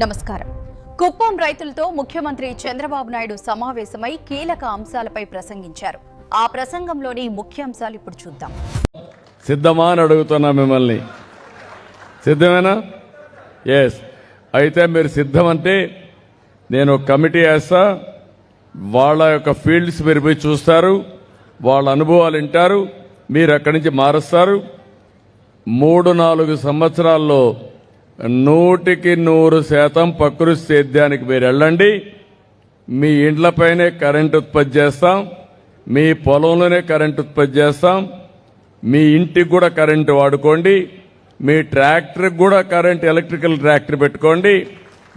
నమస్కారం. కుప్పం రైతులతో ముఖ్యమంత్రి చంద్రబాబు నాయుడు సమావేశమై కీలక అంశాలపై ప్రసంగించారు. ఆ ప్రసంగంలోని ముఖ్య అంశాలు ఇప్పుడు చూద్దాం. సిద్ధమా అని అడుగుతున్నా మిమ్మల్ని. సిద్ధమేనా? ఎస్. అయితే మీరు సిద్ధమంటే నేను కమిటీ వేస్తా. వాళ్ళ యొక్క ఫీల్డ్స్ మీరు పోయి చూస్తారు, వాళ్ళ అనుభవాలు వింటారు, మీరు అక్కడి నుంచి మారుస్తారు. 3-4 సంవత్సరాల్లో 100% ప్రకృతి సేద్యానికి మీరు వెళ్ళండి. మీ ఇండ్లపైనే కరెంట్ ఉత్పత్తి చేస్తాం, మీ పొలంలోనే కరెంట్ ఉత్పత్తి చేస్తాం, మీ ఇంటికి కూడా కరెంటు వాడుకోండి, మీ ట్రాక్టర్కి కూడా కరెంట్, ఎలక్ట్రికల్ ట్రాక్టర్ పెట్టుకోండి,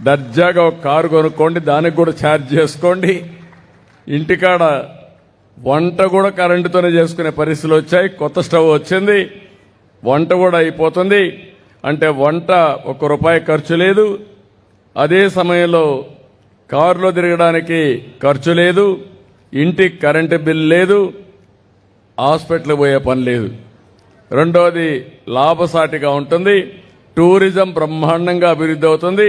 దర్జాగా ఒక కారు కొనుక్కోండి, దానికి కూడా ఛార్జ్ చేసుకోండి. ఇంటికాడ వంట కూడా కరెంటుతోనే చేసుకునే పరిస్థితులు వచ్చాయి. కొత్త స్టవ్ వచ్చింది, వంట కూడా అయిపోతుంది. అంటే వంట ₹1 ఖర్చు లేదు. అదే సమయంలో కారులో తిరగడానికి ఖర్చు లేదు, ఇంటికి కరెంటు బిల్ లేదు, హాస్పిటల్ పోయే పని లేదు. రెండోది లాభసాటిగా ఉంటుంది. టూరిజం బ్రహ్మాండంగా అభివృద్ధి అవుతుంది.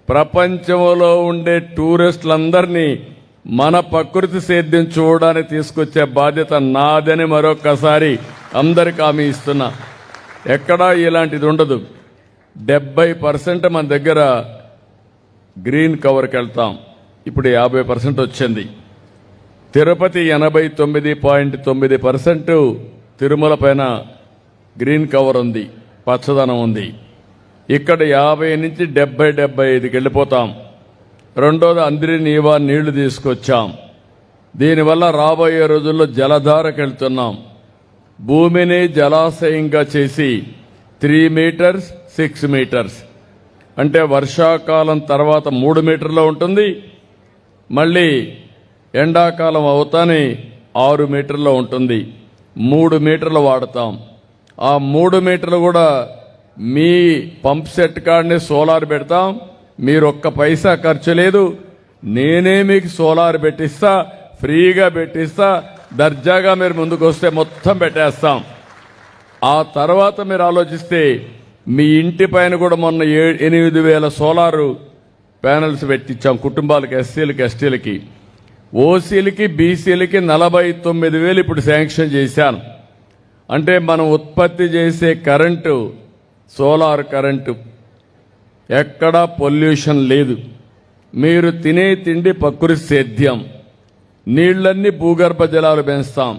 ప్రపంచంలో ఉండే టూరిస్టులందరినీ మన ప్రకృతి సేద్యం చూడడానికి తీసుకొచ్చే బాధ్యత నాదని మరొక్కసారి అందరికి హామీ ఇస్తున్నా. ఎక్కడా ఇలాంటిది ఉండదు. 70% మన దగ్గర గ్రీన్ కవర్కి వెళ్తాం. ఇప్పుడు 50% వచ్చింది. తిరుపతి 89.9% తిరుమల పైన గ్రీన్ కవర్ ఉంది, పచ్చదనం ఉంది. ఇక్కడ 50 నుంచి 70-75కి వెళ్ళిపోతాం. రెండోది అందరి నీవా నీళ్లు తీసుకొచ్చాం. దీనివల్ల రాబోయే రోజుల్లో జలధారకు వెళ్తున్నాం. భూమిని జలాశయంగా చేసి 3 మీటర్స్ 6 మీటర్స్ అంటే వర్షాకాలం తర్వాత 3 మీటర్లు ఉంటుంది. మళ్ళీ ఎండాకాలం అవుతానే 6 మీటర్లు ఉంటుంది. 3 మీటర్లు వాడతాం. ఆ 3 మీటర్లు కూడా మీ పంప్ సెట్ కాడనే సోలార్ పెడతాం. మీరు ₹1 ఖర్చు లేదు. నేనే మీకు సోలార్ పెట్టిస్తా, ఫ్రీగా పెట్టిస్తా. దర్జాగా మీరు ముందుకు వస్తే మొత్తం పెట్టేస్తాం. ఆ తర్వాత మీరు ఆలోచిస్తే మీ ఇంటి పైన కూడా మొన్న 8,000 సోలారు ప్యానెల్స్ పెట్టించాం కుటుంబాలకు, ఎస్సీలకి, ఎస్టీలకి. ఓసీలకి, బీసీలకి 49,000 ఇప్పుడు శాంక్షన్ చేశాను. అంటే మనం ఉత్పత్తి చేసే కరెంటు సోలార్ కరెంటు, ఎక్కడా పొల్యూషన్ లేదు. మీరు తినే తిండి ప్రకృతి సేద్యం, నీళ్లన్నీ భూగర్భ జలాలు పెంచుతాం.